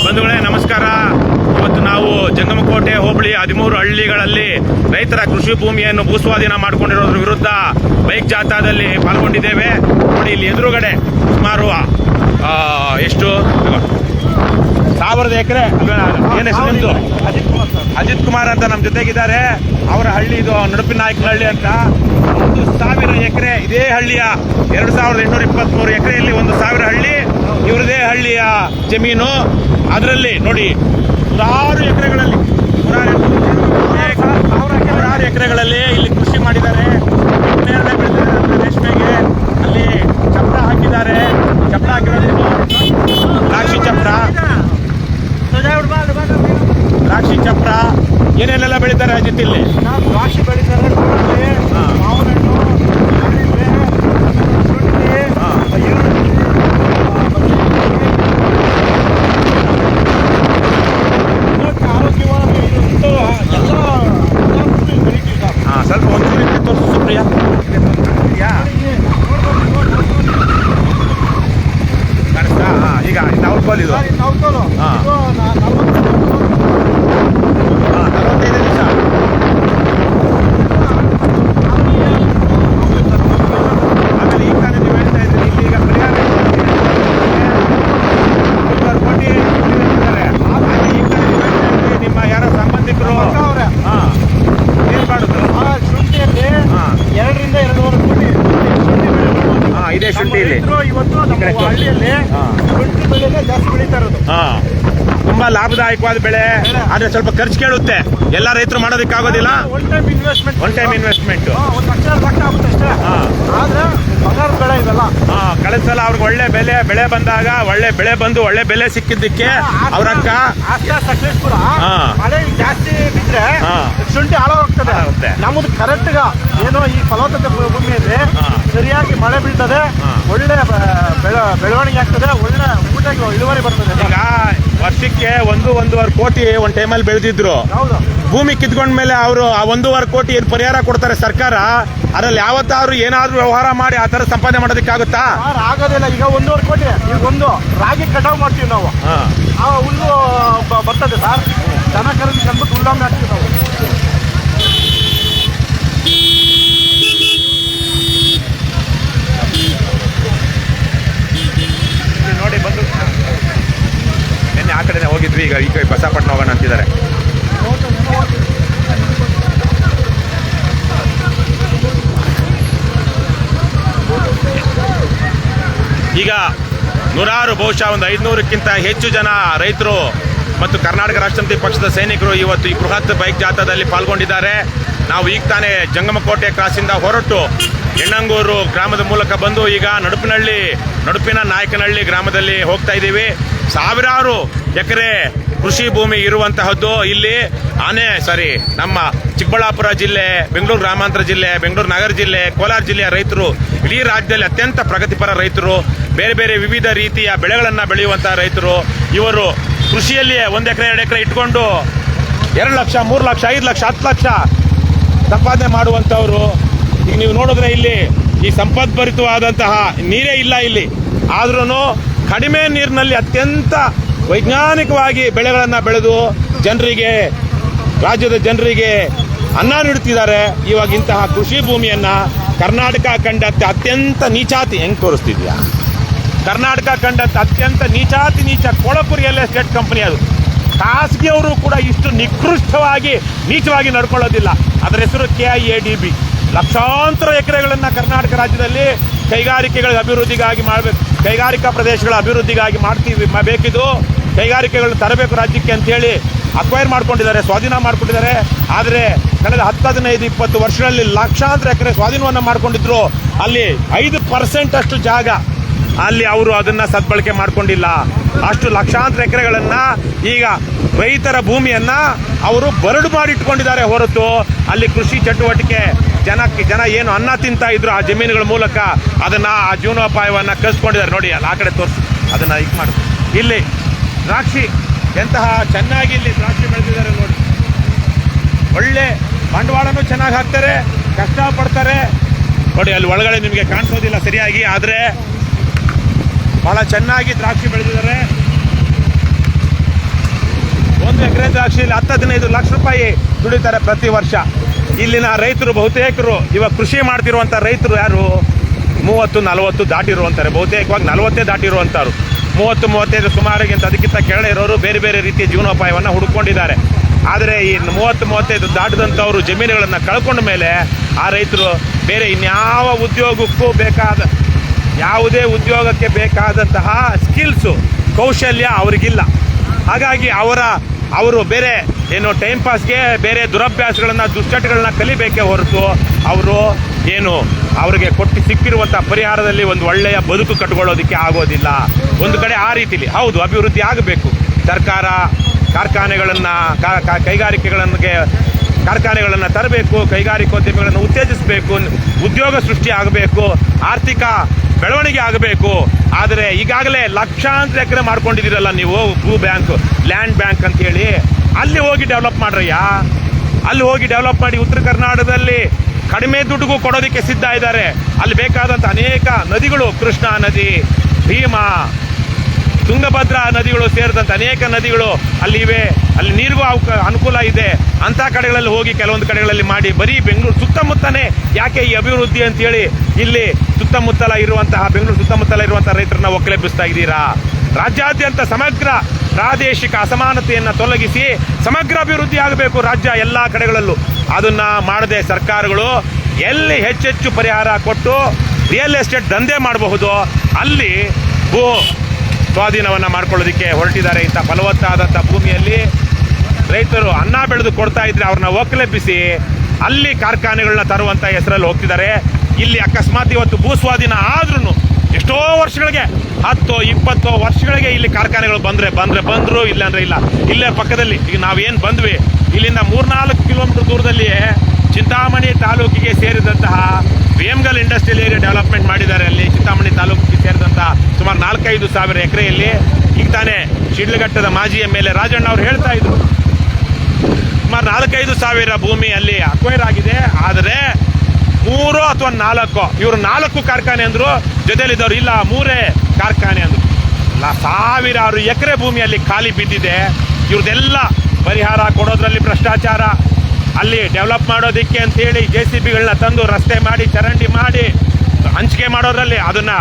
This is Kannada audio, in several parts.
ಬಂಧುಗಳೇ ನಮಸ್ಕಾರ. ಇವತ್ತು ನಾವು ಜಂಗಮಕೋಟೆ ಹೋಬಳಿ 13 ಹಳ್ಳಿಗಳಲ್ಲಿ ರೈತರ ಕೃಷಿ ಭೂಮಿಯನ್ನು ಭೂಸ್ವಾಧೀನ ಮಾಡಿಕೊಂಡಿರೋದ್ರ ವಿರುದ್ಧ ಬೈಕ್ ಜಾಥಾದಲ್ಲಿ ಪಾಲ್ಗೊಂಡಿದ್ದೇವೆ. ನೋಡಿ ಇಲ್ಲಿ ಎದುರುಗಡೆ ಸುಮಾರು ಎಷ್ಟು 1000 ಎಕರೆ ಏನು ಹೆಸರು ನಿಮ್ದು? ಅಜಿತ್ ಕುಮಾರ್ ಅಂತ ನಮ್ಮ ಜೊತೆಗಿದ್ದಾರೆ. ಅವರ ಹಳ್ಳಿ ಇದು ನಡುಪಿನಾಯಕನಹಳ್ಳಿ ಅಂತ. 1000 ಎಕರೆ ಇದೇ ಹಳ್ಳಿಯ 2823 ಎಕರೆಯಲ್ಲಿ 1000 ಹಳ್ಳಿ ಇವರದೇ ಹಳ್ಳಿಯ ಜಮೀನು. ಅದರಲ್ಲಿ ನೋಡಿ ನೂರಾರು ಎಕರೆಗಳಲ್ಲಿ ಇಲ್ಲಿ ಕೃಷಿ ಮಾಡಿದ್ದಾರೆ. ರೇಷ್ಮೆಗೆ ಅಲ್ಲಿ ಚಪ್ರ ಹಾಕಿದ್ದಾರೆ. ಚಪ್ರ ಹಾಕಿರೋದು ದ್ರಾಕ್ಷಿ ಚಪ್ರ ಏನೇನೆಲ್ಲ ಬೆಳೀತಾರೆ ಅಜಿತ್ ಇಲ್ಲಿ? ದ್ರಾಕ್ಷಿ ಬೆಳೀತಾರೆ, ಮಾವಿನಹಣ್ಣು, ಆರೋಗ್ಯವಾಗಿ ಸ್ವಲ್ಪ ಒಂಚೂರು ತೋರಿಸು ಸುಪ್ರಿಯಾ. ಕಾಣಿಸ್ತಾ? ಈಗ ನೌಕೋಲ್ ಇದು 45 ನಿಮಿಷ. ಆಮೇಲೆ ಈ ಕಾಲ ನೀವು ಹೇಳ್ತಾ ಇದ್ರಿ ಇಲ್ಲಿ ಈಗ ಪರಿಹಾರ ಕೋಟಿ ನಿಮ್ಮ ಯಾರೋ ಸಂಬಂಧಿಕರು ಏನ್ ಮಾಡುದು? ಶುಂಠಿಯಲ್ಲಿ 2 ರಿಂದ 2.5 ಕೋಟಿ ಇದೇ ಶುಂಠಿಯಲ್ಲಿ ಇವತ್ತು ನಮ್ಮ ಹಳ್ಳಿಯಲ್ಲಿ ಶುಂಠಿ ಬೆಳೆನೇ ಜಾಸ್ತಿ ಬೆಳೀತಾ ಇರೋದು. ತುಂಬಾ ಲಾಭದಾಯಕವಾದ ಬೆಳೆ, ಆದ್ರೆ ಸ್ವಲ್ಪ ಖರ್ಚು ಕೇಳುತ್ತೆ. ಎಲ್ಲ ರೈತರು ಮಾಡೋದಕ್ಕಾಗೋದಿಲ್ಲ. ಒನ್ ಟೈಮ್ ಇನ್ವೆಸ್ಟ್ಮೆಂಟ್ 1 ಲಕ್ಷ ಆಗುತ್ತೆ ಅಷ್ಟೇ. ಆದ್ರೆ ಬಂಗಾರ ಬೆಳೆ ಇವೆಲ್ಲ. ಕಳೆದ ಸಲ ಅವ್ರಿಗೆ ಒಳ್ಳೆ ಬೆಳೆ ಬಂದಾಗ ಒಳ್ಳೆ ಬೆಲೆ ಸಿಕ್ಕಿದ್ದಕ್ಕೆ ಅವ್ರಕ್ಕ ಸಕಲೇಶ್ಪುರ ಮಳೆ ಜಾಸ್ತಿ ಬಿದ್ರೆ ಶುಂಠಿ ಹಾಳಾಗ್ತದೆ. ನಮ್ಮದು ಕರೆಕ್ಟ್ ಏನೋ ಈ ಫಲವತ್ತತೆ ಭೂಮಿಯಲ್ಲಿ ಸರಿಯಾಗಿ ಮಳೆ ಬೀಳ್ತದೆ, ಒಳ್ಳೆ ಬೆಳವಣಿಗೆ ಆಗ್ತದೆ, ಒಳ್ಳೆ ಊಟಕ್ಕೆ ಇಳುವರಿ ಬರ್ತದೆ. ಈಗ ವರ್ಷಕ್ಕೆ 1-1.5 ಕೋಟಿ ಒಂದ್ ಟೈಮಲ್ಲಿ ಬೆಳೆದಿದ್ರು. ಭೂಮಿ ಕಿತ್ಕೊಂಡ್ಮೇಲೆ ಅವರು ಆ 1.5 ಕೋಟಿ ಏನ್ ಪರಿಹಾರ ಕೊಡ್ತಾರೆ ಸರ್ಕಾರ, ಅದ್ರಲ್ಲಿ ಯಾವತ್ತಾದ್ರು ಏನಾದ್ರು ವ್ಯವಹಾರ ಮಾಡಿ ಆ ತರ ಸಂಪಾದನೆ ಮಾಡೋದಕ್ಕಾಗುತ್ತಾ? ಆಗೋದಿಲ್ಲ. ಈಗ 1.5 ಕೋಟಿ ಈಗ ಒಂದು ರಾಗಿ ಕಟಾವ್ ಮಾಡ್ತೀವಿ ನಾವು, ಆ ಹುಲ್ಲು ಬರ್ತದೆ ಸರ್, ದನ ಕರೆದು ಕಂಡ್ಬಿಟ್ಟು ಹುಲ್ಲನ್ನು ಹಾಕ್ತೀವಿ ನಾವು. ನೋಡಿ ಬಂದು ನಿನ್ನೆ ಆ ಕಡೆನೆ ಹೋಗಿದ್ವಿ, ಈಗ ಬಸಪಟ್ಟಣ ಹೋಗೋಣ ಅಂತಿದ್ದಾರೆ. ಈಗ ನೂರಾರು ಬಹುಶಃ 500ಕ್ಕಿಂತ ಹೆಚ್ಚು ಜನ ರೈತರು ಮತ್ತು ಕರ್ನಾಟಕ ರಾಷ್ಟ್ರಸಮಿತಿ ಪಕ್ಷದ ಸೈನಿಕರು ಇವತ್ತು ಈ ಬೃಹತ್ ಬೈಕ್ ಜಾಥಾದಲ್ಲಿ ಪಾಲ್ಗೊಂಡಿದ್ದಾರೆ. ನಾವು ಈಗ ತಾನೇ ಜಂಗಮಕೋಟೆ ಕ್ರಾಸಿಂದ ಹೊರಟು ಹೆಣ್ಣಂಗೂರು ಗ್ರಾಮದ ಮೂಲಕ ಬಂದು ಈಗ ನಡುಪಿನ ನಾಯಕನಹಳ್ಳಿ ಗ್ರಾಮದಲ್ಲಿ ಹೋಗ್ತಾ ಇದ್ದೀವಿ. ಸಾವಿರಾರು ಎಕರೆ ಕೃಷಿ ಭೂಮಿ ಇರುವಂತಹದ್ದು ಇಲ್ಲಿ ನಮ್ಮ ಚಿಕ್ಕಬಳ್ಳಾಪುರ ಜಿಲ್ಲೆ, ಬೆಂಗಳೂರು ಗ್ರಾಮಾಂತರ ಜಿಲ್ಲೆ, ಬೆಂಗಳೂರು ನಗರ ಜಿಲ್ಲೆ, ಕೋಲಾರ ಜಿಲ್ಲೆಯ ರೈತರು, ಇಡೀ ರಾಜ್ಯದಲ್ಲಿ ಅತ್ಯಂತ ಪ್ರಗತಿಪರ ರೈತರು, ಬೇರೆ ಬೇರೆ ವಿವಿಧ ರೀತಿಯ ಬೆಳೆಗಳನ್ನು ಬೆಳೆಯುವಂತಹ ರೈತರು. ಇವರು ಕೃಷಿಯಲ್ಲಿಯೇ 1 ಎಕರೆ 2 ಎಕರೆ ಇಟ್ಕೊಂಡು 2 ಲಕ್ಷ 3 ಲಕ್ಷ 5 ಲಕ್ಷ 10 ಲಕ್ಷ ಸಂಪಾದನೆ ಮಾಡುವಂಥವ್ರು. ಈಗ ನೀವು ನೋಡಿದ್ರೆ ಇಲ್ಲಿ ಈ ಸಂಪದ್ಭರಿತವಾದಂತಹ ನೀರೇ ಇಲ್ಲ ಇಲ್ಲಿ, ಆದ್ರೂ ಕಡಿಮೆ ನೀರಿನಲ್ಲಿ ಅತ್ಯಂತ ವೈಜ್ಞಾನಿಕವಾಗಿ ಬೆಳೆಗಳನ್ನು ಬೆಳೆದು ರಾಜ್ಯದ ಜನರಿಗೆ ಅನ್ನ ನೀಡುತ್ತಿದ್ದಾರೆ. ಇವಾಗ ಇಂತಹ ಕೃಷಿ ಭೂಮಿಯನ್ನ ಕರ್ನಾಟಕ ಕಂಡಂತೆ ಅತ್ಯಂತ ನೀಚಾತಿ ಹೆಂಗ್ ತೋರಿಸ್ತಿದ್ಯಾ? ಕರ್ನಾಟಕ ಕಂಡಂತೆ ಅತ್ಯಂತ ನೀಚ ಕೊಳಪುರಿ ಎಸ್ಟೇಟ್ ಕಂಪನಿ ಅದು. ಖಾಸಗಿಯವರು ಕೂಡ ಇಷ್ಟು ನೀಚವಾಗಿ ನಡ್ಕೊಳ್ಳೋದಿಲ್ಲ. ಅದರ ಹೆಸರು KIADB. ಲಕ್ಷಾಂತರ ಎಕರೆಗಳನ್ನು ಕರ್ನಾಟಕ ರಾಜ್ಯದಲ್ಲಿ ಕೈಗಾರಿಕೆಗಳ ಅಭಿವೃದ್ಧಿಗಾಗಿ ಮಾಡಬೇಕು, ಕೈಗಾರಿಕಾ ಪ್ರದೇಶಗಳ ಅಭಿವೃದ್ಧಿಗಾಗಿ ಬೇಕಿದ್ದು ಕೈಗಾರಿಕೆಗಳನ್ನು ತರಬೇಕು ರಾಜ್ಯಕ್ಕೆ ಅಂತೇಳಿ ಅಕ್ವೈರ್ ಮಾಡ್ಕೊಂಡಿದ್ದಾರೆ, ಸ್ವಾಧೀನ ಮಾಡ್ಕೊಂಡಿದ್ದಾರೆ. ಆದರೆ ಕಳೆದ 10-15-20 ವರ್ಷಗಳಲ್ಲಿ ಲಕ್ಷಾಂತರ ಎಕರೆ ಸ್ವಾಧೀನವನ್ನು ಮಾಡ್ಕೊಂಡಿದ್ರು. ಅಲ್ಲಿ 5% ಅಷ್ಟು ಜಾಗ ಅಲ್ಲಿ ಅವರು ಅದನ್ನ ಸದ್ಬಳಕೆ ಮಾಡ್ಕೊಂಡಿಲ್ಲ. ಅಷ್ಟು ಲಕ್ಷಾಂತರ ಎಕರೆಗಳನ್ನ ಈಗ ರೈತರ ಭೂಮಿಯನ್ನ ಅವರು ಬರಡು ಮಾಡಿಟ್ಕೊಂಡಿದ್ದಾರೆ ಹೊರತು ಅಲ್ಲಿ ಕೃಷಿ ಚಟುವಟಿಕೆ ಜನ ಏನು ಅನ್ನ ತಿಂತಾ ಇದ್ರು ಆ ಜಮೀನುಗಳ ಮೂಲಕ ಅದನ್ನ ಆ ಜೀವನೋಪಾಯವನ್ನ ಕಲ್ಸ್ಕೊಂಡಿದ್ದಾರೆ. ನೋಡಿ ಅಲ್ಲಿ ಆ ಕಡೆ ತೋರಿಸಿ ಅದನ್ನ ಮಾಡಿ. ಇಲ್ಲಿ ದ್ರಾಕ್ಷಿ ಎಂತಹ ಚೆನ್ನಾಗಿ ಇಲ್ಲಿ ದ್ರಾಕ್ಷಿ ಬೆಳೆದಿದ್ದಾರೆ ನೋಡಿ. ಒಳ್ಳೆ ಬಂಡವಾಳನೂ ಚೆನ್ನಾಗಿ ಹಾಕ್ತಾರೆ, ಕಷ್ಟಪಡ್ತಾರೆ ನೋಡಿ. ಅಲ್ಲಿ ಒಳಗಡೆ ನಿಮಗೆ ಕಾಣಿಸೋದಿಲ್ಲ ಸರಿಯಾಗಿ, ಆದರೆ ಬಹಳ ಚೆನ್ನಾಗಿ ದ್ರಾಕ್ಷಿ ಬೆಳೆದಿದ್ದಾರೆ. ಒಂದು ಎಕರೆ ದ್ರಾಕ್ಷಿಯಲ್ಲಿ 10-15 ಲಕ್ಷ ರೂಪಾಯಿ ದುಡಿತಾರೆ ಪ್ರತಿ ವರ್ಷ. ಇಲ್ಲಿನ ರೈತರು ಬಹುತೇಕರು ಇವಾಗ ಕೃಷಿ ಮಾಡ್ತಿರುವಂಥ ರೈತರು ಯಾರು 30-40 ದಾಟಿರುವಂತಾರೆ, ಬಹುತೇಕವಾಗಿ 40 ದಾಟಿರುವಂಥವ್ರು. 30-35 ಸುಮಾರಿಗಿಂತ ಅದಕ್ಕಿಂತ ಕೆಳಗೆ ಇರೋರು ಬೇರೆ ಬೇರೆ ರೀತಿಯ ಜೀವನೋಪಾಯವನ್ನು ಹುಡುಕೊಂಡಿದ್ದಾರೆ. ಆದರೆ ಈ 30-35 ದಾಟಿದಂಥವ್ರು ಜಮೀನುಗಳನ್ನು ಕಳ್ಕೊಂಡ ಮೇಲೆ ಆ ರೈತರು ಬೇರೆ ಇನ್ಯಾವ ಉದ್ಯೋಗಕ್ಕೂ ಯಾವುದೇ ಉದ್ಯೋಗಕ್ಕೆ ಬೇಕಾದಂತಹ ಸ್ಕಿಲ್ಸು, ಕೌಶಲ್ಯ ಅವರಿಗಿಲ್ಲ. ಹಾಗಾಗಿ ಅವರು ಬೇರೆ ಏನು ಟೈಮ್ ಪಾಸ್ಗೆ ಬೇರೆ ದುರಭ್ಯಾಸಗಳನ್ನು, ದುಶ್ಚಟಗಳನ್ನ ಕಲಿಬೇಕೇ ಹೊರತು ಅವರಿಗೆ ಸಿಕ್ಕಿರುವಂಥ ಪರಿಹಾರದಲ್ಲಿ ಒಂದು ಒಳ್ಳೆಯ ಬದುಕು ಕಟ್ಕೊಳ್ಳೋದಕ್ಕೆ ಆಗೋದಿಲ್ಲ. ಒಂದು ಕಡೆ ಆ ರೀತಿಲಿ ಹೌದು ಅಭಿವೃದ್ಧಿ ಆಗಬೇಕು. ಸರ್ಕಾರ ಕಾರ್ಖಾನೆಗಳನ್ನು ತರಬೇಕು, ಕೈಗಾರಿಕೋದ್ಯಮಿಗಳನ್ನು ಉತ್ತೇಜಿಸಬೇಕು, ಉದ್ಯೋಗ ಸೃಷ್ಟಿ ಆಗಬೇಕು, ಆರ್ಥಿಕ ಬೆಳವಣಿಗೆ ಆಗಬೇಕು. ಆದರೆ ಈಗಾಗಲೇ ಲಕ್ಷಾಂತರ ಎಕರೆ ಮಾಡ್ಕೊಂಡಿದ್ದೀರಲ್ಲ ನೀವು, ಲ್ಯಾಂಡ್ ಬ್ಯಾಂಕ್ ಅಂತ ಹೇಳಿ, ಅಲ್ಲಿ ಹೋಗಿ ಡೆವಲಪ್ ಮಾಡ್ರಯ್ಯ. ಅಲ್ಲಿ ಹೋಗಿ ಡೆವಲಪ್ ಮಾಡಿ ಉತ್ತರ ಕರ್ನಾಟಕದಲ್ಲಿ ಕಡಿಮೆ ದುಡ್ಡಿಗೂ ಕೊಡೋದಕ್ಕೆ ಸಿದ್ಧ ಇದ್ದಾರೆ. ಅಲ್ಲಿ ಬೇಕಾದಂಥ ಅನೇಕ ನದಿಗಳು, ಕೃಷ್ಣಾ ನದಿ, ಭೀಮಾ, ತುಂಗಭದ್ರಾ ನದಿಗಳು ಸೇರಿದಂಥ ಅನೇಕ ನದಿಗಳು ಅಲ್ಲಿವೆ. ಅಲ್ಲಿ ನೀರಿಗೂ ಅನುಕೂಲ ಇದೆ. ಅಂಥ ಕಡೆಗಳಲ್ಲಿ ಹೋಗಿ ಕೆಲವೊಂದು ಕಡೆಗಳಲ್ಲಿ ಮಾಡಿ, ಬರೀ ಬೆಂಗಳೂರು ಸುತ್ತಮುತ್ತನೇ ಯಾಕೆ ಈ ಅಭಿವೃದ್ಧಿ ಅಂತೇಳಿ ಇಲ್ಲಿ ಬೆಂಗಳೂರು ಸುತ್ತಮುತ್ತಲ ಇರುವಂಥ ರೈತರನ್ನ ಒಕ್ಕಲೆಬ್ಬಿಸ್ತಾ ಇದ್ದೀರಾ? ರಾಜ್ಯಾದ್ಯಂತ ಸಮಗ್ರ ಪ್ರಾದೇಶಿಕ ಅಸಮಾನತೆಯನ್ನು ತೊಲಗಿಸಿ ಸಮಗ್ರ ಅಭಿವೃದ್ಧಿ ಆಗಬೇಕು ರಾಜ್ಯ ಎಲ್ಲ ಕಡೆಗಳಲ್ಲೂ. ಅದನ್ನ ಮಾಡದೆ ಸರ್ಕಾರಗಳು ಎಲ್ಲಿ ಹೆಚ್ಚೆಚ್ಚು ಪರಿಹಾರ ಕೊಟ್ಟು ರಿಯಲ್ ಎಸ್ಟೇಟ್ ದಂಧೆ ಮಾಡಬಹುದು ಅಲ್ಲಿ ಭೂ ಸ್ವಾಧೀನವನ್ನು ಮಾಡ್ಕೊಳ್ಳೋದಕ್ಕೆ ಹೊರಟಿದ್ದಾರೆ. ಇಂಥ ಫಲವತ್ತಾದಂಥ ಭೂಮಿಯಲ್ಲಿ ರೈತರು ಅನ್ನ ಬೆಳೆದು ಕೊಡ್ತಾ ಇದ್ರೆ ಅವ್ರನ್ನ ಒಕ್ಕಲೆಬ್ಬಿಸಿ ಅಲ್ಲಿ ಕಾರ್ಖಾನೆಗಳನ್ನ ತರುವಂಥ ಹೆಸರಲ್ಲಿ ಹೋಗ್ತಿದ್ದಾರೆ. ಇಲ್ಲಿ ಅಕಸ್ಮಾತ್ ಇವತ್ತು ಭೂ ಸ್ವಾಧೀನ ಆದ್ರೂ ಎಷ್ಟೋ ವರ್ಷಗಳಿಗೆ 10-20 ವರ್ಷಗಳಿಗೆ ಇಲ್ಲಿ ಕಾರ್ಖಾನೆಗಳು ಬಂದ್ರು, ಇಲ್ಲಾಂದ್ರೆ ಇಲ್ಲ. ಇಲ್ಲೇ ಪಕ್ಕದಲ್ಲಿ ಈಗ ನಾವೇನು ಬಂದ್ವಿ, ಇಲ್ಲಿಂದ 3-4 ಕಿಲೋಮೀಟರ್ ದೂರದಲ್ಲಿ ಚಿಂತಾಮಣಿ ತಾಲೂಕಿಗೆ ಸೇರಿದಂತಹ ವೇಮ್ಗಲ್ ಇಂಡಸ್ಟ್ರಿಯಲ್ ಏರಿಯಾ ಡೆವಲಪ್ಮೆಂಟ್ ಮಾಡಿದ್ದಾರೆ. ಅಲ್ಲಿ ಚಿಂತಾಮಣಿ ತಾಲೂಕಿಗೆ ಸೇರಿದಂತಹ ಸುಮಾರು 4-5 ಸಾವಿರ ಎಕರೆಯಲ್ಲಿ ಈಗ ತಾನೇ ಶಿಡ್ಲಘಟ್ಟದ ಮಾಜಿ MLA ರಾಜಣ್ಣ ಅವರು ಹೇಳ್ತಾ ಇದ್ರು, ಸುಮಾರು 4-5 ಸಾವಿರ ಭೂಮಿ ಅಲ್ಲಿ ಅಕ್ವೈರ್ ಆಗಿದೆ. ಆದರೆ 3 ಅಥವಾ 4 ಇವರು 4 ಕಾರ್ಖಾನೆ ಅಂದ್ರು, ಜೊತೆಲಿದ್ದವ್ರು ಇಲ್ಲ 3 ಕಾರ್ಖಾನೆ ಅಂದ್ರು. ಸಾವಿರಾರು ಎಕರೆ ಭೂಮಿಯಲ್ಲಿ ಖಾಲಿ ಬಿದ್ದಿದೆ. ಇವ್ರದೆಲ್ಲ ಪರಿಹಾರ ಕೊಡೋದ್ರಲ್ಲಿ ಭ್ರಷ್ಟಾಚಾರ, ಅಲ್ಲಿ ಡೆವಲಪ್ ಮಾಡೋದಕ್ಕೆ ಅಂತೇಳಿ JCBಗಳನ್ನ ತಂದು ರಸ್ತೆ ಮಾಡಿ, ಚರಂಡಿ ಮಾಡಿ, ಹಂಚಿಕೆ ಮಾಡೋದ್ರಲ್ಲಿ ಅದನ್ನ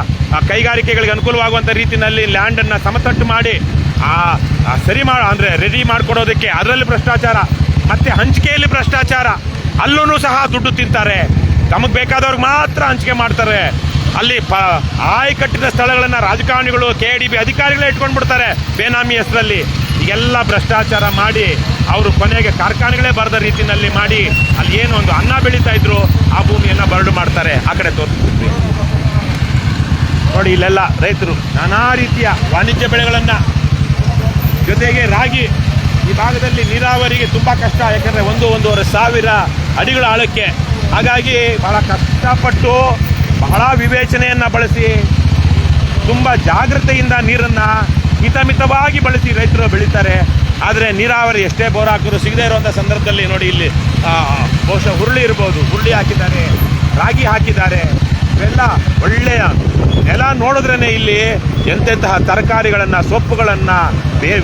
ಕೈಗಾರಿಕೆಗಳಿಗೆ ಅನುಕೂಲವಾಗುವಂಥ ರೀತಿಯಲ್ಲಿ ಲ್ಯಾಂಡನ್ನು ಸಮತಟ್ಟು ಮಾಡಿ ರೆಡಿ ಮಾಡಿಕೊಡೋದಕ್ಕೆ ಅದರಲ್ಲಿ ಭ್ರಷ್ಟಾಚಾರ, ಮತ್ತೆ ಹಂಚಿಕೆಯಲ್ಲಿ ಭ್ರಷ್ಟಾಚಾರ, ಅಲ್ಲೂ ಸಹ ದುಡ್ಡು ತಿಂತಾರೆ. ತಮಗೆ ಬೇಕಾದವ್ರಿಗೆ ಮಾತ್ರ ಹಂಚಿಕೆ ಮಾಡ್ತಾರೆ. ಅಲ್ಲಿ ಆಯಕಟ್ಟಿನ ಸ್ಥಳಗಳನ್ನು ರಾಜಕಾರಣಿಗಳು, KDB ಅಧಿಕಾರಿಗಳೇ ಇಟ್ಕೊಂಡ್ಬಿಡ್ತಾರೆ ಬೇನಾಮಿ ಹೆಸರಲ್ಲಿ. ಈಗೆಲ್ಲ ಭ್ರಷ್ಟಾಚಾರ ಮಾಡಿ ಅವರು ಕೊನೆಗೆ ಕಾರ್ಖಾನೆಗಳೇ ಬರದ ರೀತಿಯಲ್ಲಿ ಮಾಡಿ ಅಲ್ಲಿ ಏನು ಒಂದು ಅನ್ನ ಬೆಳೀತಾ ಇದ್ರು ಆ ಭೂಮಿಯನ್ನು ಬರಡು ಮಾಡ್ತಾರೆ. ಆ ಕಡೆ ತೋರಿಸ್ತಿದ್ವಿ ನೋಡಿ, ಇಲ್ಲೆಲ್ಲ ರೈತರು ನಾನಾ ರೀತಿಯ ವಾಣಿಜ್ಯ ಬೆಳೆಗಳನ್ನು, ಜೊತೆಗೆ ರಾಗಿ. ಈ ಭಾಗದಲ್ಲಿ ನೀರಾವರಿಗೆ ತುಂಬ ಕಷ್ಟ, ಯಾಕಂದರೆ 1-1.5 ಸಾವಿರ ಅಡಿಗಳ ಆಳಕ್ಕೆ. ಹಾಗಾಗಿ ಬಹಳ ಕಷ್ಟಪಟ್ಟು ಬಹಳ ವಿವೇಚನೆಯನ್ನು ಬಳಸಿ ತುಂಬ ಜಾಗ್ರತೆಯಿಂದ ನೀರನ್ನು ಹಿತಮಿತವಾಗಿ ಬಳಸಿ ರೈತರು ಬೆಳೀತಾರೆ. ಆದರೆ ನೀರಾವರಿ ಎಷ್ಟೇ ಬೋರ್ ಹಾಕಿದ್ರು ಸಿಗದೇ ಇರುವಂಥ ಸಂದರ್ಭದಲ್ಲಿ ನೋಡಿ, ಇಲ್ಲಿ ಬಹುಶಃ ಹುರುಳಿ ಇರ್ಬೋದು, ಹುರುಳಿ ಹಾಕಿದ್ದಾರೆ, ರಾಗಿ ಹಾಕಿದ್ದಾರೆ. ಇವೆಲ್ಲ ಒಳ್ಳೆಯ ನೆಲ ನೋಡಿದ್ರೇ ಇಲ್ಲಿ ಎಂತೆಂತಹ ತರಕಾರಿಗಳನ್ನು, ಸೊಪ್ಪುಗಳನ್ನು,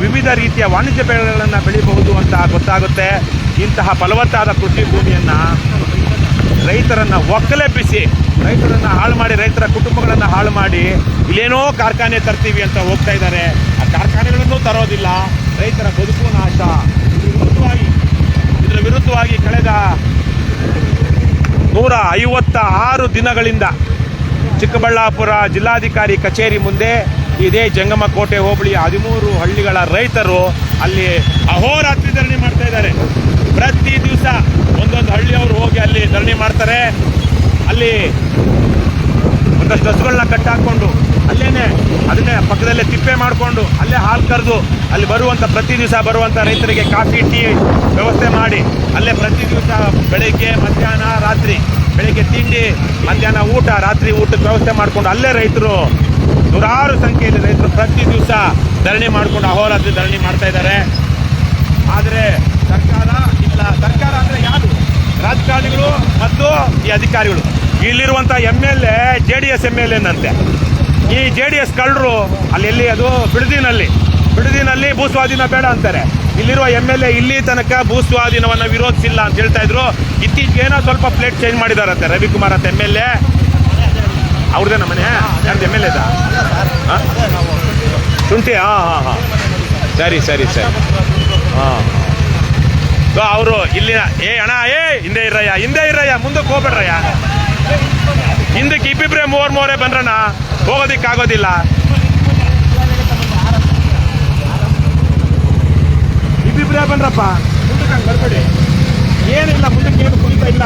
ವಿವಿಧ ರೀತಿಯ ವಾಣಿಜ್ಯ ಬೆಳೆಗಳನ್ನು ಬೆಳಿಬಹುದು ಅಂತ ಗೊತ್ತಾಗುತ್ತೆ. ಇಂತಹ ಫಲವತ್ತಾದ ಕೃಷಿ ಭೂಮಿಯನ್ನು ರೈತರನ್ನು ಒಕ್ಕಲೆಬ್ಬಿಸಿ, ರೈತರನ್ನು ಹಾಳು ಮಾಡಿ, ರೈತರ ಕುಟುಂಬಗಳನ್ನು ಹಾಳು ಮಾಡಿ ಇಲ್ಲೇನೋ ಕಾರ್ಖಾನೆ ತರ್ತೀವಿ ಅಂತ ಹೋಗ್ತಾ ಇದ್ದಾರೆ. ಆ ಕಾರ್ಖಾನೆಗಳನ್ನು ತರೋದಿಲ್ಲ, ರೈತರ ಬದುಕು ನಾಶ. ಇದರ ವಿರುದ್ಧವಾಗಿ ಕಳೆದ 156 ದಿನಗಳಿಂದ ಚಿಕ್ಕಬಳ್ಳಾಪುರ ಜಿಲ್ಲಾಧಿಕಾರಿ ಕಚೇರಿ ಮುಂದೆ ಇದೇ ಜಂಗಮಕೋಟೆ ಹೋಬಳಿಯ 13 ಹಳ್ಳಿಗಳ ರೈತರು ಅಲ್ಲಿ ಅಹೋರಾತ್ರಿ ಧರಣಿ ಮಾಡ್ತಾ ಇದ್ದಾರೆ. ಪ್ರತಿ ದಿವಸ ಒಂದೊಂದು ಹಳ್ಳಿಯವರು ಹೋಗಿ ಅಲ್ಲಿ ಧರಣಿ ಮಾಡ್ತಾರೆ. ಅಲ್ಲಿ ಒಂದಷ್ಟು ಹಸುಗಳನ್ನ ಕಟ್ಟಾಕೊಂಡು ಅದನ್ನೇ ಪಕ್ಕದಲ್ಲೇ ತಿಪ್ಪೆ ಮಾಡಿಕೊಂಡು ಅಲ್ಲೇ ಹಾಲು ಕರೆದು ಅಲ್ಲಿ ಪ್ರತಿ ದಿವಸ ಬರುವಂಥ ರೈತರಿಗೆ ಕಾಫಿ, ಟೀ ವ್ಯವಸ್ಥೆ ಮಾಡಿ ಅಲ್ಲೇ ಪ್ರತಿ ದಿವಸ ಬೆಳಗ್ಗೆ, ಮಧ್ಯಾಹ್ನ, ರಾತ್ರಿ, ಬೆಳಗ್ಗೆ ತಿಂಡಿ, ಮಧ್ಯಾಹ್ನ ಊಟ, ರಾತ್ರಿ ಊಟಕ್ಕೆ ವ್ಯವಸ್ಥೆ ಮಾಡಿಕೊಂಡು ಅಲ್ಲೇ ರೈತರು ನೂರಾರು ಸಂಖ್ಯೆಯಲ್ಲಿ ರೈತರು ಪ್ರತಿ ದಿವಸ ಧರಣಿ ಮಾಡಿಕೊಂಡು ಅಹೋರಾತ್ರಿ ಧರಣಿ ಮಾಡ್ತಾ ಇದ್ದಾರೆ. ಆದರೆ ಸರ್ಕಾರ ಇಲ್ಲ. ಸರ್ಕಾರ ಅಂದರೆ ಯಾರು? ರಾಜಕಾರಣಿಗಳು ಮತ್ತು ಈ ಅಧಿಕಾರಿಗಳು. ಇಲ್ಲಿರುವಂಥ MLA JDS MLA ನಂತೆ. ಈ JDS ಕಳ್ಳರು ಅಲ್ಲಿ ಅದು ಬಿಡದಿನಲ್ಲಿ ಬಿಡುದಿನಲ್ಲಿ ಭೂಸ್ವಾಧೀನ ಬೇಡ ಅಂತಾರೆ. ಇಲ್ಲಿರುವ MLA ಇಲ್ಲಿ ತನಕ ಭೂಸ್ವಾಧೀನವನ್ನು ವಿರೋಧಿಸಿಲ್ಲ ಅಂತ ಹೇಳ್ತಾ ಇದ್ರು. ಇತ್ತೀಚೆಗೆ ಏನೋ ಸ್ವಲ್ಪ ಪ್ಲೇಟ್ ಚೇಂಜ್ ಮಾಡಿದಾರಂತೆ. ರವಿಕುಮಾರ್ ಅಂತ MLA ಅವ್ರದ್ದೇನ ಮನೆ ಯಾರ್ದು MLA ಶುಂಠಿ? ಹಾಂ ಸರಿ ಹಾಂ. ಸೊ ಅವರು ಇಲ್ಲಿನ ಅಣ್ಣ ಹಿಂದೆ ಇರ್ರಯ್ಯ ಮುಂದಕ್ಕೆ ಹೋಗ್ಬೇಡ್ರಯ್ಯ. ಹಿಂದಕ್ಕೆ ಇಬ್ಬಿಬ್ರೆ ಮೂವರೇ ಬಂದ್ರಣ್ಣ, ಹೋಗೋದಿಕ್ಕಾಗೋದಿಲ್ಲ. ಇಬ್ಬಿಬ್ರೆ ಬನ್ರಪ್ಪ, ಮುಂದಕ್ಕೆ ಹಂಗೆ ಬರ್ಬೇಡಿ. ಏನಿಲ್ಲ, ಮುಂದಕ್ಕೆ ಏನು ಕುಣಿತ ಇಲ್ಲ.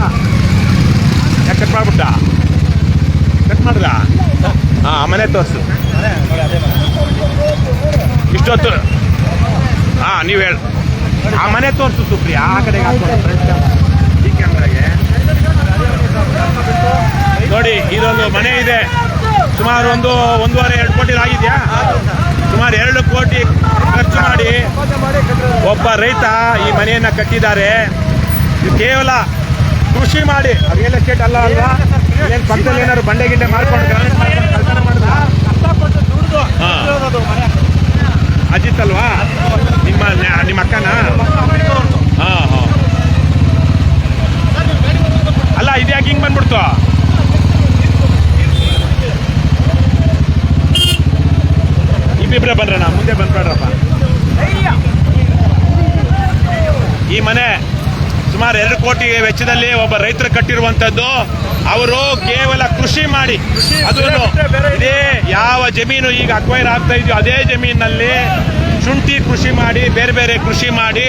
ಯಾಕೆ ಕಟ್ ಮಾಡ್ಬಿಟ್ಟ? ಕಟ್ ಮಾಡ್ದ? ಹಾಂ, ಮನೆ ತೋರಿಸು ಇಷ್ಟೊತ್ತು. ಹಾಂ, ನೀವು ಹೇಳಿ ಆ ಮನೆ ತೋರಿಸು ಸುಪ್ರಿಯಾ. ಆ ಕಡೆಗೆ ಹಾಕೊಂಡು ಈ ಕ್ಯಾಮ್ರಾಗೆ ನೋಡಿ. ಇದೊಂದು ಮನೆ ಇದೆ, ಸುಮಾರು 1.5-2 ಕೋಟಿ ಆಗಿದೆಯಾ? ಸುಮಾರು 2 ಕೋಟಿ ಖರ್ಚು ಮಾಡಿ ಒಬ್ಬ ರೈತ ಈ ಮನೆಯನ್ನ ಕಟ್ಟಿದ್ದಾರೆ. ಇದು ಕೇವಲ ಕೃಷಿ ಮಾಡಿ, ರಿಯಲ್ ಎಸ್ಟೇಟ್ ಅಲ್ವಾ? ಏನು ಪಕ್ಕದಲ್ಲಿ ಏನಾದ್ರು ಬಂಡೆ ಗಿಂಡೆ ಮಾಡ್ಕೊಂಡು ಗ್ರಾನೈಟ್ ಮಾಡ್ಕೊಂಡು ಕಲ್ಪನೆ ಮಾಡಿದ ಅಜಿತ್ ಅಲ್ವಾ ನಿಮ್ಮ ಅಕ್ಕನ? ಹಾಂ ಅಲ್ಲ, ಇದ್ಯಾಕೆ ಹಿಂಗೆ ಬಂದ್ಬಿಡ್ತು? ಇಬ್ಬಿಬ್ರೆ ಬಂದ್ರಣ್ಣ, ಮುಂದೆ ಬಂದ್ಬೇಡ್ರಪ್ಪ. ಈ ಮನೆ ಸುಮಾರು 2 ಕೋಟಿ ವೆಚ್ಚದಲ್ಲಿ ಒಬ್ಬ ರೈತರು ಕಟ್ಟಿರುವಂತದ್ದು. ಅವರು ಕೇವಲ ಕೃಷಿ ಮಾಡಿ, ಅದು ಇದೇ ಯಾವ ಜಮೀನು ಈಗ ಅಕ್ವೈರ್ ಆಗ್ತಾ ಇದೆಯೋ ಅದೇ ಜಮೀನಿನಲ್ಲಿ ಶುಂಠಿ ಕೃಷಿ ಮಾಡಿ, ಬೇರೆ ಬೇರೆ ಕೃಷಿ ಮಾಡಿ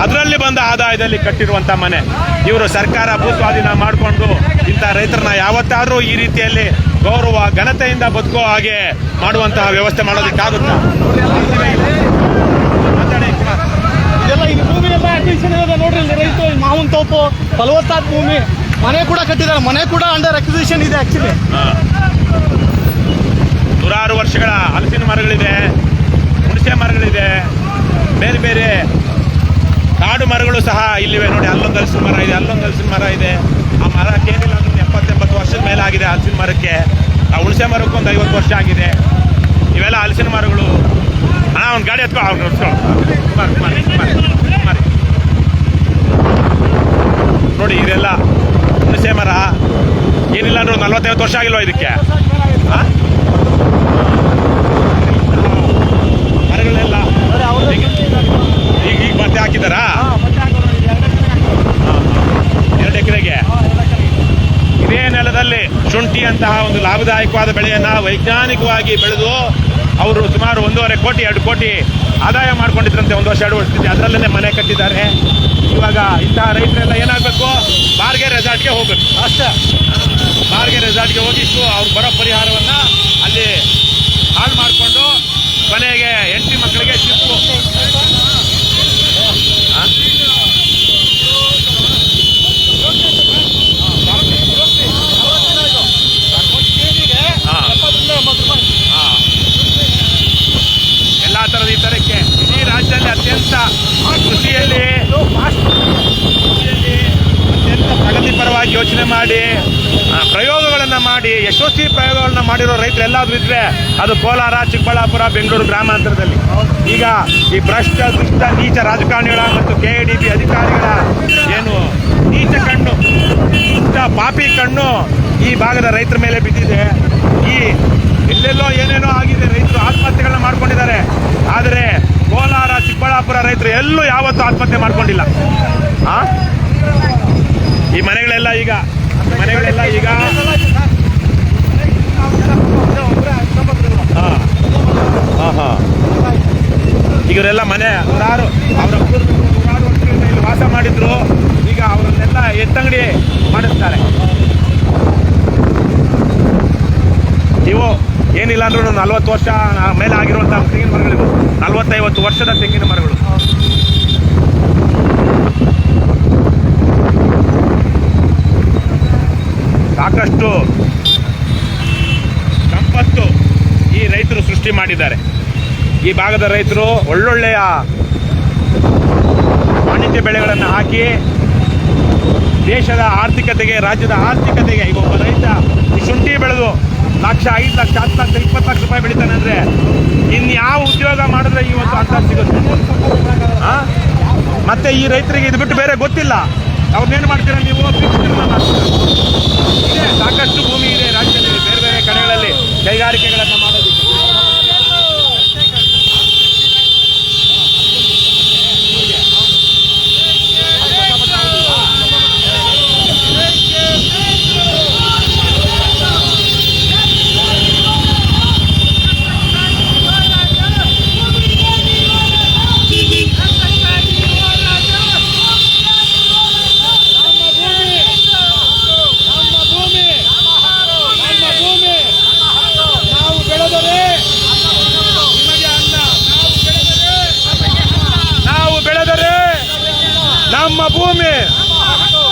ಅದರಲ್ಲಿ ಬಂದ ಆದಾಯದಲ್ಲಿ ಕಟ್ಟಿರುವಂತ ಮನೆ. ಇವರು ಸರ್ಕಾರ ಭೂಸ್ವಾಧೀನ ಮಾಡಿಕೊಂಡು ಇಂಥ ರೈತರನ್ನ ಯಾವತ್ತಾದ್ರೂ ಈ ರೀತಿಯಲ್ಲಿ ಗೌರವ ಘನತೆಯಿಂದ ಬದುಕೋ ಹಾಗೆ ಮಾಡುವಂತಹ ವ್ಯವಸ್ಥೆ ಮಾಡೋದಕ್ಕಾಗುತ್ತಾ? ಇದೆಲ್ಲ ಈ ಭೂಮಿ ಎಲ್ಲ ಅಕ್ವಿಷನ್ ಇದೆ ನೋಡ್ರಿ. ರೈತ ಮಾವಿನ ತೋಪು ಫಲವತ್ತಾದ ಭೂಮಿ, ಮನೆ ಕೂಡ ಕಟ್ಟಿದ್ದಾರೆ. ಮನೆ ಕೂಡ ಅಂಡರ್ ಅಕ್ವಿಸಿಷನ್ ಇದೆ ಆಕ್ಚುಲಿ. ನೂರಾರು ವರ್ಷಗಳ ಹಲಸಿನ ಮರಗಳಿದೆ, ಹುಣಸೆ ಮರಗಳಿದೆ, ಬೇರೆ ಬೇರೆ ಕಾಡು ಮರಗಳು ಸಹ ಇಲ್ಲಿವೆ ನೋಡಿ. ಅಲ್ಲೊಂದು ಹಲಸಿನ ಮರ ಇದೆ, ಅಲ್ಲೊಂದು ಹಲಸಿನ ಮರ ಇದೆ. ಆ ಮರಕ್ಕೆ ಏನಿಲ್ಲ ಅಂದ್ರೆ 70-80 ವರ್ಷದ ಮೇಲೆ ಆಗಿದೆ ಹಲಸಿನ ಮರಕ್ಕೆ. ಆ ಹುಣಸೆ ಮರಕ್ಕೆ ಒಂದು 50 ವರ್ಷ ಆಗಿದೆ. ಇವೆಲ್ಲ ಹಲಸಿನ ಮರಗಳು. ಅಣ್ಣ ಒಂದು ಗಾಡಿ ಎತ್ಕೊ, ನೋಡಿ ಇದೆಲ್ಲ ಹುಣಸೆ ಮರ. ಏನಿಲ್ಲ ಅಂದ್ರೆ 40-50 ವರ್ಷ ಆಗಿಲ್ವ ಇದಕ್ಕೆ? ಮರಗಳೆಲ್ಲ ಈಗ ಮತ್ತೆ ಹಾಕಿದಾರಾ? 2 ಎಕರೆಗೆ ಇದೇ ನೆಲದಲ್ಲಿ ಶುಂಠಿ ಅಂತಹ ಒಂದು ಲಾಭದಾಯಕವಾದ ಬೆಳೆಯನ್ನ ವೈಜ್ಞಾನಿಕವಾಗಿ ಬೆಳೆದು ಅವರು ಸುಮಾರು 1.5 ಕೋಟಿ 2 ಕೋಟಿ ಆದಾಯ ಮಾಡ್ಕೊಂಡಿದ್ರಂತೆ 1 ವರ್ಷ 2 ವರ್ಷದಿಂದ. ಅದರಲ್ಲೇ ಮನೆ ಕಟ್ಟಿದ್ದಾರೆ. ಇವಾಗ ಇಂತಹ ರೈತರೆಲ್ಲ ಏನಾಗಬೇಕು? ಬಾರ್ಗೆ ರೆಸಾರ್ಟ್ಗೆ ಹೋಗ್ಬೇಕು ಅಷ್ಟೇ. ಬಾರ್ಗೆ ರೆಸಾರ್ಟ್ಗೆ ಹೋಗಿಷ್ಟು ಅವ್ರು ಬರೋ ಪರಿಹಾರವನ್ನ ಅಲ್ಲಿ ಹಾಳು ಮಾಡಿಕೊಂಡು ಕೊನೆಗೆ ಹೆಂಡತಿ ಮಕ್ಕಳಿಗೆ ಚಿಪ್ಪು. ಎಲ್ಲ ಥರದ ಈ ಥರಕ್ಕೆ ಇಡೀ ರಾಜ್ಯದಲ್ಲಿ ಅತ್ಯಂತ ಕೃಷಿಯಲ್ಲಿ ಅತ್ಯಂತ ಪ್ರಗತಿಪರವಾಗಿ ಯೋಚನೆ ಮಾಡಿ ಪ್ರಯೋಗಗಳನ್ನು ಮಾಡಿ ಯಶಸ್ವಿ ಪ್ರಯೋಗಗಳನ್ನ ಮಾಡಿರೋ ರೈತರು ಎಲ್ಲಾದ್ರೂ ಇದ್ರೆ ಅದು ಕೋಲಾರ, ಚಿಕ್ಕಬಳ್ಳಾಪುರ, ಬೆಂಗಳೂರು ಗ್ರಾಮಾಂತರದಲ್ಲಿ. ಈಗ ಈ ಭ್ರಷ್ಟ ದುಷ್ಟ ನೀಚ ರಾಜಕಾರಣಿಗಳ ಮತ್ತು KADB ಅಧಿಕಾರಿಗಳ ಏನು ನೀಚ ಕಣ್ಣು, ದುಷ್ಟ ಪಾಪಿ ಕಣ್ಣು ಈ ಭಾಗದ ರೈತರ ಮೇಲೆ ಬಿದ್ದಿದೆ. ಈ ಎಲ್ಲೆಲ್ಲೋ ಏನೇನೋ ಆಗಿದೆ, ರೈತರು ಆತ್ಮಹತ್ಯೆಗಳನ್ನ ಮಾಡ್ಕೊಂಡಿದ್ದಾರೆ. ಆದರೆ ಕೋಲಾರ, ಚಿಕ್ಕಬಳ್ಳಾಪುರ ರೈತರು ಎಲ್ಲೂ ಯಾವತ್ತೂ ಆತ್ಮಹತ್ಯೆ ಮಾಡ್ಕೊಂಡಿಲ್ಲ. ಈ ಮನೆಗಳೆಲ್ಲ ಈಗ ಇವರೆಲ್ಲ ಮನೆ ನೂರಾರು ವರ್ಷಗಳಿಂದ ಇಲ್ಲಿ ವಾಸ ಮಾಡಿದ್ರು. ಈಗ ಅವರನ್ನೆಲ್ಲ ಎತ್ತಂಗಡಿ ಮಾಡಿಸ್ತಾರೆ. ಇವು ಏನಿಲ್ಲ ಅಂದ್ರೂ 40 ವರ್ಷ ಮೇಲೆ ಆಗಿರುವಂತಹ ತೆಂಗಿನ ಮರಗಳಿವು. 40-50 ವರ್ಷದ ತೆಂಗಿನ ಮರಗಳು. ಸಾಕಷ್ಟು ಸಂಪತ್ತು ಈ ರೈತರು ಸೃಷ್ಟಿ ಮಾಡಿದ್ದಾರೆ. ಈ ಭಾಗದ ರೈತರು ಒಳ್ಳೊಳ್ಳೆಯ ವಾಣಿಜ್ಯ ಬೆಳೆಗಳನ್ನು ಹಾಕಿ ದೇಶದ ಆರ್ಥಿಕತೆಗೆ, ರಾಜ್ಯದ ಆರ್ಥಿಕತೆಗೆ, ಈಗ ಒಬ್ಬ ರೈತ ಈ ಶುಂಠಿ ಬೆಳೆದು ಲಕ್ಷ 5 ಲಕ್ಷ 10 ಲಕ್ಷ 20 ಲಕ್ಷ ರೂಪಾಯಿ ಬೆಳಿತಾನೆ ಅಂದ್ರೆ ಇನ್ಯಾವ ಉದ್ಯೋಗ ಮಾಡಿದ್ರೆ ಇವತ್ತು ಅಂತ ಸಿಗುತ್ತೆ? ಮತ್ತೆ ಈ ರೈತರಿಗೆ ಇದು ಬಿಟ್ಟು ಬೇರೆ ಗೊತ್ತಿಲ್ಲ. ಅವ್ರನ್ನೇನು ಮಾಡ್ತೀರಾ ನೀವು? ಇದೆ, ಸಾಕಷ್ಟು ಭೂಮಿ ಇದೆ ರಾಜ್ಯದಲ್ಲಿ, ಬೇರೆ ಬೇರೆ ಕಡೆಗಳಲ್ಲಿ ಕೈಗಾರಿಕೆಗಳನ್ನು ಮಾಡೋದಕ್ಕೆ.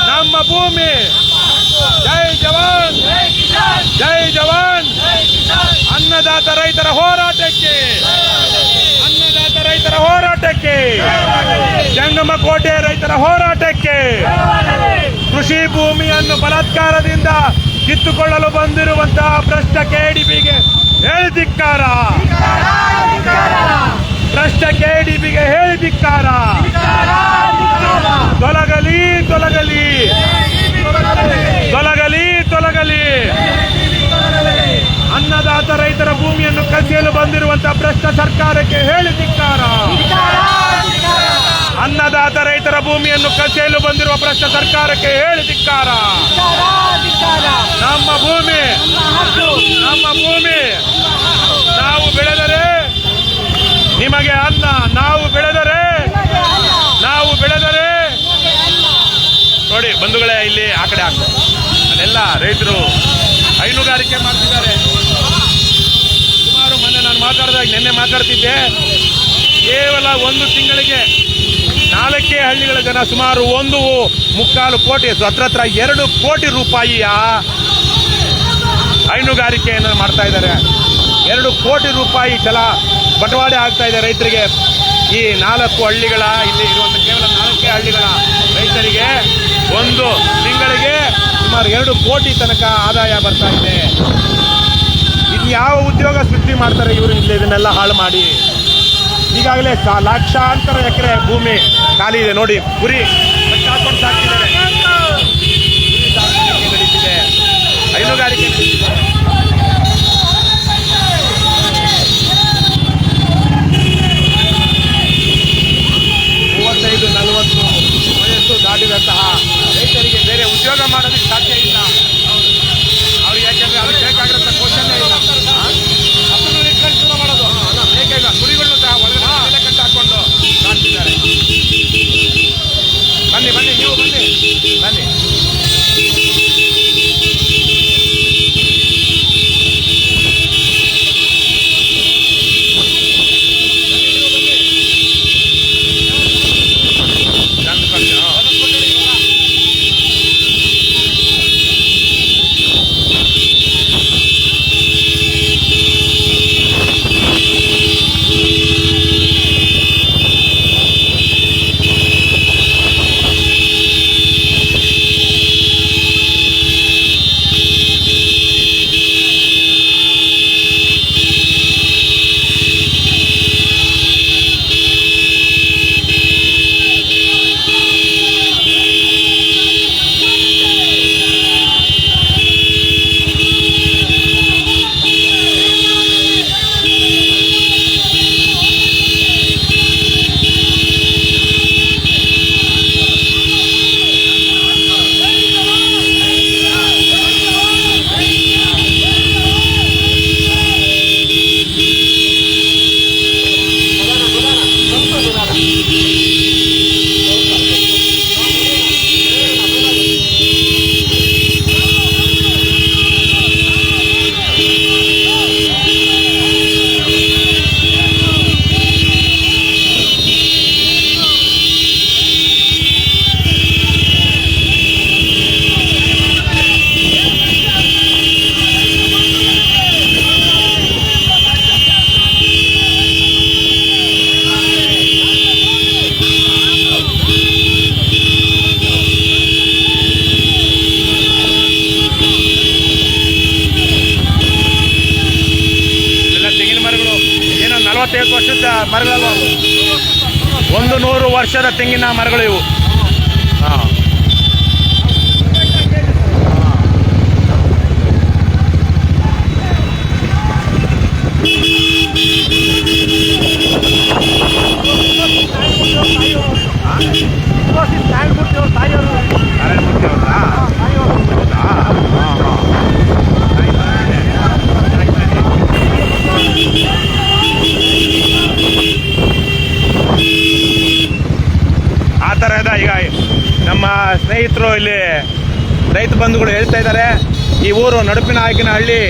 ನಮ್ಮ ಭೂಮಿ. ಜೈ ಜವಾನ್, ಜೈ ಜವಾನ್. ಅನ್ನದಾತ ರೈತರ ಹೋರಾಟಕ್ಕೆ, ಅನ್ನದಾತ ರೈತರ ಹೋರಾಟಕ್ಕೆ, ಜಂಗಮಕೋಟೆ ರೈತರ ಹೋರಾಟಕ್ಕೆ. ಕೃಷಿ ಭೂಮಿಯನ್ನು ಬಲಾತ್ಕಾರದಿಂದ ಕಿತ್ತುಕೊಳ್ಳಲು ಬಂದಿರುವಂತಹ ಭ್ರಷ್ಟ ಕೆಡಿಪಿಗೆ ಹೇಳಿದಿಕ್ಕಾರ, ಭ್ರಷ್ಟ ಕೆಡಿಪಿಗೆ ಹೇಳಿದಿಕ್ಕಾರ. ತೊಲಗಲಿ ತೊಲಗಲಿ ತೊಲಗಲಿ ತೊಲಗಲಿ. ಅನ್ನದಾತ ರೈತರ ಭೂಮಿಯನ್ನು ಕಸಿಯಲು ಬಂದಿರುವಂತಹ ಭ್ರಷ್ಟ ಸರ್ಕಾರಕ್ಕೆ ಹೇಳಿದಿಕ್ಕಾರ. ಅನ್ನದಾತ ರೈತರ ಭೂಮಿಯನ್ನು ಕಸಿಯಲು ಬಂದಿರುವ ಭ್ರಷ್ಟ ಸರ್ಕಾರಕ್ಕೆ ಹೇಳಿದಿಕ್ಕಾರ. ನಮ್ಮ ಭೂಮಿ, ನಮ್ಮ ಭೂಮಿ. ನಾವು ಬೆಳೆದರೆ ನಿಮಗೆ ಅನ್ನ, ನಾವು ಬೆಳೆದರೆ ನೋಡಿ ಬಂಧುಗಳೇ, ಇಲ್ಲಿ ಆ ಕಡೆ ಆಗ್ತದೆ ಅಲ್ಲೆಲ್ಲ ರೈತರು ಹೈನುಗಾರಿಕೆ ಮಾಡ್ತಿದ್ದಾರೆ. ಸುಮಾರು ಮೊನ್ನೆ ನಾನು ಮಾತಾಡಿದಾಗ, ನಿನ್ನೆ ಮಾತಾಡ್ತಿದ್ದೆ, ಕೇವಲ ಒಂದು ತಿಂಗಳಿಗೆ 4 ಹಳ್ಳಿಗಳ ಜನ ಸುಮಾರು 1.25 ಕೋಟಿ, ಹತ್ರ 2 ಕೋಟಿ ರೂಪಾಯಿಯ ಹೈನುಗಾರಿಕೆಯನ್ನು ಮಾಡ್ತಾ ಇದ್ದಾರೆ. 2 ಕೋಟಿ ರೂಪಾಯಿ ಬಟವಾಡೆ ಆಗ್ತಾ ಇದೆ ರೈತರಿಗೆ. ಈ 4 ಹಳ್ಳಿಗಳ, ಇಲ್ಲಿ ಇರುವಂತ ಕೇವಲ 4 ಹಳ್ಳಿಗಳ ರೈತರಿಗೆ ಒಂದು ತಿಂಗಳಿಗೆ ಸುಮಾರು 2 ಕೋಟಿ ತನಕ ಆದಾಯ ಬರ್ತಾ ಇದೆ. ಇನ್ಯಾವ ಉದ್ಯೋಗ ಸೃಷ್ಟಿ ಮಾಡ್ತಾರೆ ಇವರು ಇಲ್ಲಿ ಇದನ್ನೆಲ್ಲ ಹಾಳು ಮಾಡಿ? ಈಗಾಗಲೇ ಲಕ್ಷಾಂತರ ಎಕರೆ ಭೂಮಿ ಖಾಲಿ ಇದೆ ನೋಡಿ. ಕುರಿ ಹಾಕೊಂಡು ಸಾಕ್ತಿದ್ದಾರೆ, ನಡೀತಿದೆ, ಹೈನುಗಾರಿಕೆ ನಡೀತಿದೆ. 35-40 ವಯಸ್ಸು ದಾಟಿದಂತಹ ರೈತರಿಗೆ ಬೇರೆ ಉದ್ಯೋಗ ಮಾಡೋದಕ್ಕೆ ಸಾಧ್ಯ ಇಲ್ಲ. ಅವ್ರಿಗೆ ಯಾಕೆಂದ್ರೆ ಅವ್ರಿಗೆ ಬೇಕಾಗಿರೋ ಕ್ವಶನ್ನೇ ಇಲ್ಲ. ಮಾಡೋದು ಬೇಕಾಗಿಲ್ಲ. ಕುರಿಗಳನ್ನು ಸಹ ಒಳಗಡೆ ಕಟ್ಟ ಹಾಕೊಂಡು ಕಾಣ್ತಿದ್ದಾರೆ. ಬನ್ನಿ ಬನ್ನಿ, ನೀವು ಬನ್ನಿ ಬನ್ನಿ. ಮರಗಳು 100 ವರ್ಷದ ತೆಂಗಿನ ಮರಗಳು ಇವು. ಹಾಂ, ನಾರಾಯಣಮೂರ್ತಿ ಅವ್ರ ತಾಯಿಯವರು. ನಾರಾಯಣಮೂರ್ತಿ ಅವರಾ? ಹೌದಾ? ಹಾಂ ಹಾಂ. ಆ ಥರದ ಈಗ ನಮ್ಮ ಸ್ನೇಹಿತರು ಇಲ್ಲಿ ರೈತ ಬಂಧುಗಳು ಹೇಳ್ತಾ ಇದ್ದಾರೆ, ಈ ಊರು ನಡುಪಿನಹಳ್ಳಿ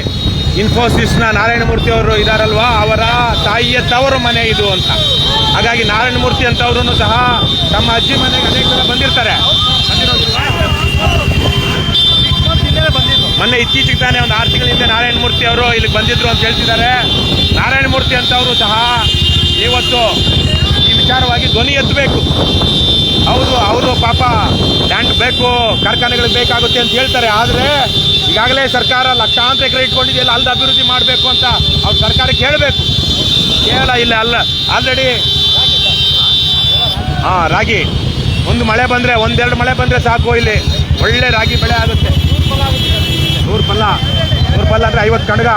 ಇನ್ಫೋಸಿಸ್ನ ನಾರಾಯಣಮೂರ್ತಿ ಅವರು ಇದಾರಲ್ವಾ, ಅವರ ತಾಯಿಯ ತವರು ಮನೆ ಇದು ಅಂತ. ಹಾಗಾಗಿ ನಾರಾಯಣಮೂರ್ತಿ ಅಂತವ್ರು ಸಹ ತಮ್ಮ ಅಜ್ಜಿ ಮನೆಗೆ ಅನೇಕ ಸಲ ಬಂದಿರ್ತಾರೆ. ಮೊನ್ನೆ ಇತ್ತೀಚೆಗೆ ತಾನೇ ಒಂದು 6 ತಿಂಗಳ ಹಿಂದೆ ನಾರಾಯಣಮೂರ್ತಿ ಅವರು ಇಲ್ಲಿಗೆ ಬಂದಿದ್ರು ಅಂತ ಹೇಳ್ತಿದ್ದಾರೆ. ನಾರಾಯಣಮೂರ್ತಿ ಅಂತವರು ಸಹ ಇವತ್ತು ಈ ವಿಚಾರವಾಗಿ ಧ್ವನಿ ಎತ್ತಬೇಕು. ಹೌದು, ಅವರು ಪಾಪ ಲ್ಯಾಂಡ್ ಬೇಕು, ಕಾರ್ಖಾನೆಗಳಿಗೆ ಬೇಕಾಗುತ್ತೆ ಅಂತ ಹೇಳ್ತಾರೆ. ಆದರೆ ಈಗಾಗಲೇ ಸರ್ಕಾರ ಲಕ್ಷಾಂತರ ಎಕರೆ ಇಟ್ಕೊಂಡಿದೆಯಲ್ಲ, ಅಲ್ದ ಅಭಿವೃದ್ಧಿ ಮಾಡಬೇಕು ಅಂತ ಅವ್ರು ಸರ್ಕಾರಕ್ಕೆ ಹೇಳಬೇಕು. ಕೇಳ ಇಲ್ಲ ಅಲ್ಲ, ಆಲ್ರೆಡಿ ರಾಗಿ ಒಂದು ಮಳೆ ಬಂದರೆ, 1-2 ಮಳೆ ಬಂದರೆ ಸಾಕು, ಇಲ್ಲಿ ಒಳ್ಳೆ ರಾಗಿ ಬೆಳೆ ಆಗುತ್ತೆ. 100 ಪಲ್ಲ ಅಂದರೆ 50 ಕಣಗ.